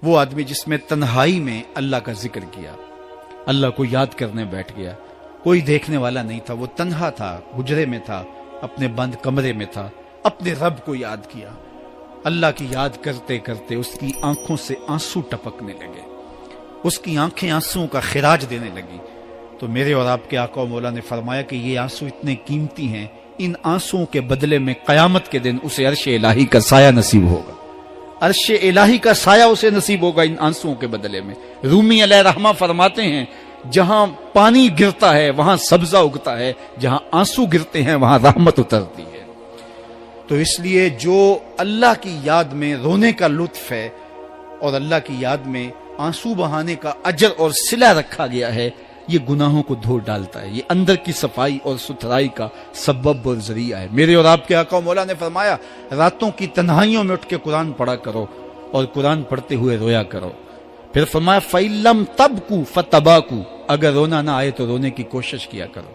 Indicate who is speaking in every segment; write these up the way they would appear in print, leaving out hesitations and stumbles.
Speaker 1: وہ آدمی جس میں تنہائی میں اللہ کا ذکر کیا، اللہ کو یاد کرنے بیٹھ گیا، کوئی دیکھنے والا نہیں تھا، وہ تنہا تھا، حجرے میں تھا، اپنے بند کمرے میں تھا، اپنے رب کو یاد کیا۔ اللہ کی یاد کرتے کرتے اس کی آنکھوں سے آنسو ٹپکنے لگے، اس کی آنکھیں آنسو کا خراج دینے لگی۔ تو میرے اور آپ کے آقا و مولا نے فرمایا کہ یہ آنسو اتنے قیمتی ہیں، ان آنسوؤں کے بدلے میں قیامت کے دن اسے عرش الہی کا سایہ نصیب ہوگا، عرش الہی کا سایہ اسے نصیب ہوگا ان آنسوؤں کے بدلے میں۔ رومی علیہ رحمہ فرماتے ہیں جہاں پانی گرتا ہے وہاں سبزہ اگتا ہے، جہاں آنسو گرتے ہیں وہاں رحمت اترتی ہے۔ تو اس لیے جو اللہ کی یاد میں رونے کا لطف ہے اور اللہ کی یاد میں آنسو بہانے کا اجر اور صلہ رکھا گیا ہے، یہ گناہوں کو دھو ڈالتا ہے، یہ اندر کی صفائی اور ستھرائی کا سبب اور ذریعہ ہے۔ میرے اور آپ کے آقا و مولا نے فرمایا راتوں کی تنہائیوں میں اٹھ کے قرآن پڑھا کرو اور قرآن پڑھتے ہوئے رویا کرو۔ پھر فرمایا فَإِلَّمْ تَبْكُوا فَتَبَاكُوا، اگر رونا نہ آئے تو رونے کی کوشش کیا کرو۔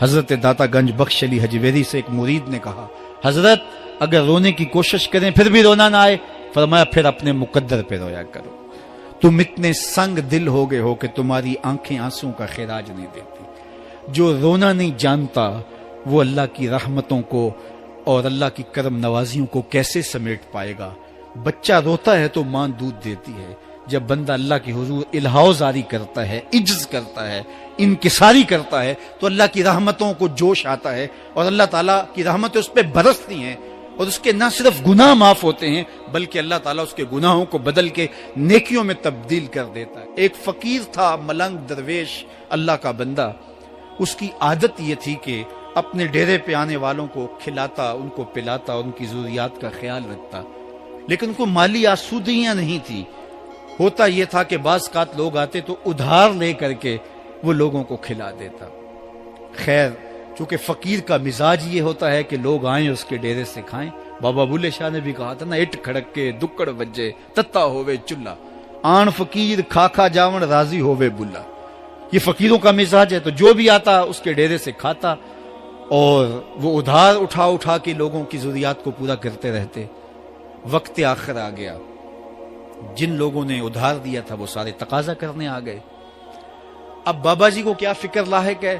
Speaker 1: حضرت داتا گنج بخش علی حجویری سے ایک مرید نے کہا حضرت اگر رونے کی کوشش کریں پھر بھی رونا نہ آئے، فرمایا پھر اپنے مقدر پہ رویا کرو۔ تم اتنے سنگ دل ہو گئے ہو کہ تمہاری آنکھیں آنسوں کا خراج نہیں دیتی۔ جو رونا نہیں جانتا وہ اللہ کی رحمتوں کو اور اللہ کی کرم نوازیوں کو کیسے سمیٹ پائے گا؟ بچہ روتا ہے تو ماں دودھ دیتی ہے، جب بندہ اللہ کی حضور الہاؤ زاری کرتا ہے، عجز کرتا ہے، انکساری کرتا ہے تو اللہ کی رحمتوں کو جوش آتا ہے اور اللہ تعالیٰ کی رحمتیں اس پہ برستی ہیں اور اس کے نہ صرف گناہ معاف ہوتے ہیں بلکہ اللہ تعالیٰ اس کے گناہوں کو بدل کے نیکیوں میں تبدیل کر دیتا ہے۔ ایک فقیر تھا، ملنگ درویش، اللہ کا بندہ، اس کی عادت یہ تھی کہ اپنے ڈیرے پہ آنے والوں کو کھلاتا، ان کو پلاتا، ان کی ضروریات کا خیال رکھتا، لیکن کو مالی آسودگیاں نہیں تھی۔ ہوتا یہ تھا کہ بعض اوقات لوگ آتے تو ادھار لے کر کے وہ لوگوں کو کھلا دیتا۔ خیر چونکہ فقیر کا مزاج یہ ہوتا ہے کہ لوگ آئیں اس کے ڈیرے سے کھائیں، بابا بلے شاہ نے بھی کہا تھا نا اٹ کھڑک کے دکڑ بجے تتا ہووے چلا، آن فقیر کھا کھا جاون راضی ہووے بلا۔ یہ فقیروں کا مزاج ہے، تو جو بھی آتا اس کے ڈیرے سے کھاتا اور وہ ادھار اٹھا اٹھا کے لوگوں کی ضروریات کو پورا کرتے رہتے۔ وقت آخر آ گیا، جن لوگوں نے ادھار دیا تھا وہ سارے تقاضا کرنے آ گئے۔ اب بابا جی کو کیا فکر لاحق ہے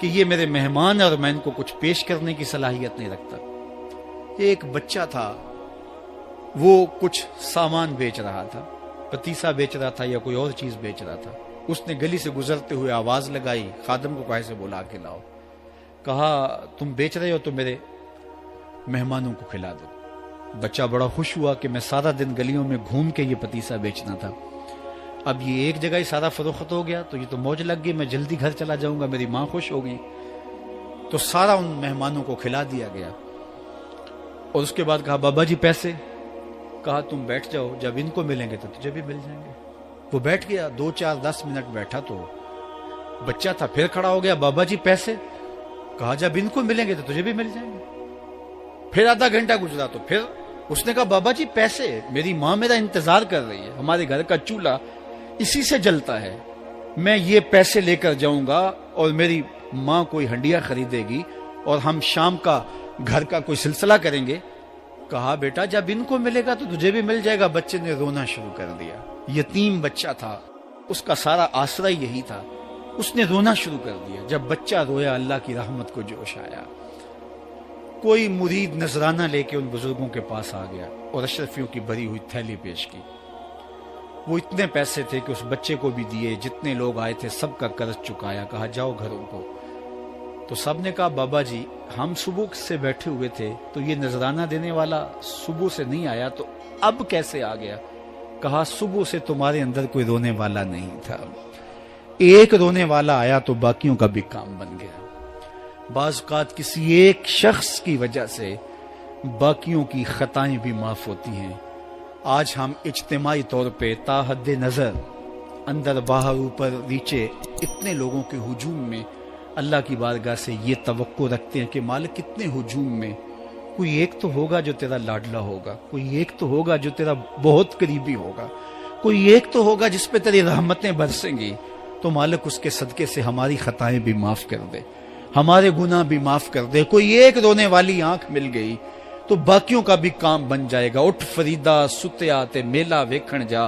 Speaker 1: کہ یہ میرے مہمان ہیں اور میں ان کو کچھ پیش کرنے کی صلاحیت نہیں رکھتا۔ ایک بچہ تھا، وہ کچھ سامان بیچ رہا تھا، پتیسا بیچ رہا تھا یا کوئی اور چیز بیچ رہا تھا۔ اس نے گلی سے گزرتے ہوئے آواز لگائی، خادم کو کہے سے بلا کے لاؤ، کہا تم بیچ رہے ہو تو میرے مہمانوں کو کھلا دو۔ بچہ بڑا خوش ہوا کہ میں سارا دن گلیوں میں گھوم کے یہ پتیسا بیچنا تھا، اب یہ ایک جگہ ہی سارا فروخت ہو گیا تو یہ تو موج لگ گئی، میں جلدی گھر چلا جاؤں گا، میری ماں خوش ہوگی۔ تو سارا ان مہمانوں کو کھلا دیا گیا اور اس کے بعد کہا بابا جی پیسے؟ کہا تم بیٹھ جاؤ، جب ان کو ملیں گے تو تجھے بھی مل جائیں گے۔ وہ بیٹھ گیا، 2 4 10 منٹ بیٹھا تو بچہ تھا، پھر کھڑا ہو گیا، بابا جی پیسے؟ کہا جب ان کو ملیں گے تو تجھے بھی مل جائیں گے۔ پھر آدھا گھنٹہ گزرا تو پھر اس نے کہا بابا جی پیسے؟ میری ماں میرا انتظار کر رہی ہے، ہمارے گھر کا چولہا اسی سے جلتا ہے، میں یہ پیسے لے کر جاؤں گا اور میری ماں کوئی ہنڈیا خریدے گی اور ہم شام کا گھر کا کوئی سلسلہ کریں گے۔ کہا بیٹا جب ان کو ملے گا تو تجھے بھی مل جائے گا۔ بچے نے رونا شروع کر دیا، یتیم بچہ تھا، اس کا سارا آسرا یہی تھا، اس نے رونا شروع کر دیا۔ جب بچہ رویا اللہ کی رحمت کو جوش آیا، کوئی مرید نذرانہ لے کے ان بزرگوں کے پاس آ گیا اور اشرفیوں کی بھری ہوئی تھیلی پیش کی۔ وہ اتنے پیسے تھے کہ اس بچے کو بھی دیے، جتنے لوگ آئے تھے سب کا قرض چکایا، کہا جاؤ گھروں کو۔ تو سب نے کہا بابا جی ہم صبح سے بیٹھے ہوئے تھے تو یہ نذرانہ دینے والا صبح سے نہیں آیا، تو اب کیسے آ گیا؟ کہا صبح سے تمہارے اندر کوئی رونے والا نہیں تھا، ایک رونے والا آیا تو باقیوں کا بھی کام بن گیا۔ بعض اوقات کسی ایک شخص کی وجہ سے باقیوں کی خطائیں بھی معاف ہوتی ہیں۔ آج ہم اجتماعی طور پہ تا حد نظر اندر باہر اوپر نیچے اتنے لوگوں کے ہجوم میں اللہ کی بارگاہ سے یہ توقع رکھتے ہیں کہ مالک کتنے ہجوم میں کوئی ایک تو ہوگا جو تیرا لاڈلا ہوگا، کوئی ایک تو ہوگا جو تیرا بہت قریبی ہوگا، کوئی ایک تو ہوگا جس پہ تیری رحمتیں برسیں گی، تو مالک اس کے صدقے سے ہماری خطائیں بھی معاف کر دے، ہمارے گناہ بھی معاف کر دے۔ کوئی ایک رونے والی آنکھ مل گئی تو باقیوں کا بھی کام بن جائے گا. اٹھ فریدا ستیا تے میلا ویکھن جا,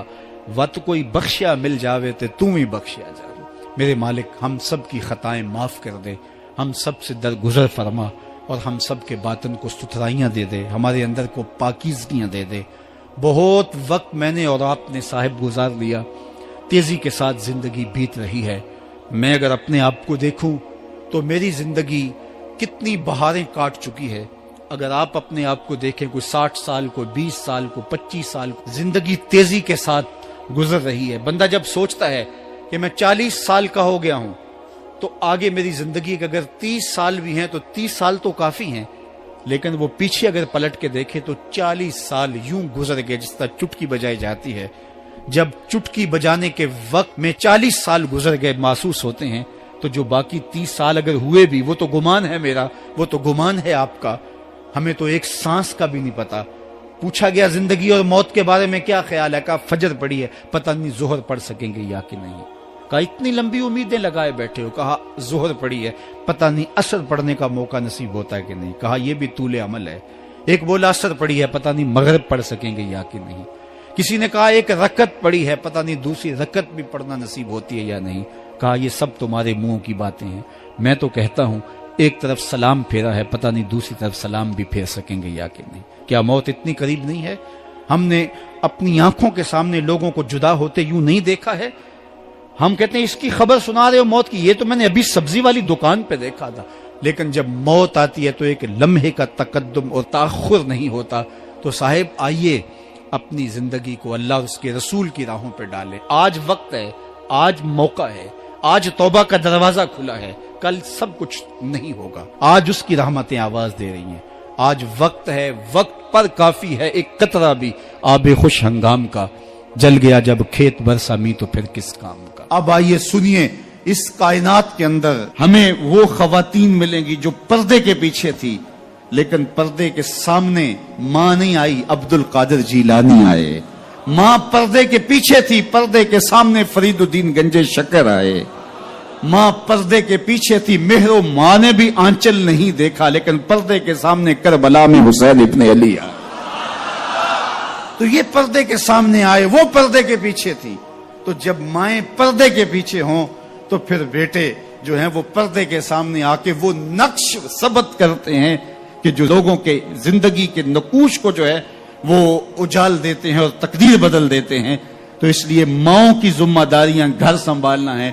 Speaker 1: وت کوئی بخشیا مل جاوے تے تو ہی بخشیا جا. میرے مالک ہم سب کی خطائیں معاف کر دے, ہم سب سے درگزر فرما, اور ہم سب کے باطن کو ستھرائیاں دے دے, ہمارے اندر کو پاکیزگیاں دے دے. بہت وقت میں نے اور آپ نے صاحب گزار لیا, تیزی کے ساتھ زندگی بیت رہی ہے. میں اگر اپنے آپ کو دیکھوں تو میری زندگی کتنی بہاریں کاٹ چکی ہے. اگر آپ اپنے آپ کو دیکھیں, کوئی 60 سال, کوئی 20 سال, کوئی 25 سال, زندگی تیزی کے ساتھ گزر رہی ہے. بندہ جب سوچتا ہے کہ میں 40 سال کا ہو گیا ہوں تو آگے میری زندگی کے اگر 30 سال بھی ہیں تو 30 سال تو کافی ہیں, لیکن وہ پیچھے اگر پلٹ کے دیکھے تو 40 سال یوں گزر گئے جس طرح چٹکی بجائی جاتی ہے. جب چٹکی بجانے کے وقت میں 40 سال گزر گئے محسوس ہوتے ہیں, تو جو باقی 30 سال اگر ہوئے بھی وہ تو گمان ہے میرا, وہ تو گمان ہے آپ کا. ہمیں تو ایک سانس کا بھی نہیں پتا. پوچھا گیا زندگی اور موت کے بارے میں کیا خیال ہے, کہا فجر پڑی ہے, پتہ نہیں ظہر پڑھ سکیں گے یا کہ نہیں. کہا اتنی لمبی امیدیں لگائے بیٹھے ہو, کہا ظہر پڑی ہے, پتہ نہیں عصر پڑھنے کا موقع نصیب ہوتا ہے کہ نہیں. کہا یہ بھی طول عمل ہے. ایک بولا عصر پڑی ہے, پتہ نہیں مغرب پڑھ سکیں گے یا کہ نہیں. کسی نے کہا ایک رکعت پڑی ہے, پتہ نہیں دوسری رکعت بھی پڑھنا نصیب ہوتی ہے یا نہیں. کہا یہ سب تمہارے منہوں کی باتیں ہیں. میں تو کہتا ہوں ایک طرف سلام پھیرا ہے, پتہ نہیں دوسری طرف سلام بھی پھیر سکیں گے یا کہ نہیں. کیا موت اتنی قریب نہیں ہے؟ ہم نے اپنی آنکھوں کے سامنے لوگوں کو جدا ہوتے یوں نہیں دیکھا ہے. ہم کہتے ہیں اس کی خبر سنا رہے ہو موت کی, یہ تو میں نے ابھی سبزی والی دکان پہ دیکھا تھا. لیکن جب موت آتی ہے تو ایک لمحے کا تقدم اور تاخر نہیں ہوتا. تو صاحب آئیے اپنی زندگی کو اللہ اور اس کے رسول کی راہوں پہ ڈالیں. آج وقت ہے, آج موقع ہے, آج توبہ کا دروازہ کھلا ہے. کل سب کچھ نہیں ہوگا. آج اس کی رحمتیں آواز دے رہی ہیں. آج وقت ہے, وقت پر کافی ہے ایک قطرہ بھی آب خوش ہنگام کا. جل گیا جب کھیت برسا می تو پھر کس کام کا. اب آئیے سنیے, اس کائنات کے اندر ہمیں وہ خواتین ملیں گی جو پردے کے پیچھے تھی, لیکن پردے کے سامنے ماں نہیں آئی, عبد القادر جیلانی آئے. ماں پردے کے پیچھے تھی, پردے کے سامنے فرید الدین گنج شکر آئے. ماں پردے کے پیچھے تھی, مہر و ماں نے بھی آنچل نہیں دیکھا, لیکن پردے کے سامنے کربلا میں حسین ابن علی آئے. تو یہ پردے کے سامنے آئے, وہ پردے کے پیچھے تھی. تو جب مائیں پردے کے پیچھے ہوں تو پھر بیٹے جو ہیں وہ پردے کے سامنے آ کے وہ نقش ثبت کرتے ہیں کہ جو لوگوں کے زندگی کے نقوش کو جو ہے وہ اجال دیتے ہیں اور تقدیر بدل دیتے ہیں. تو اس لیے ماؤں کی ذمہ داریاں گھر سنبھالنا ہے,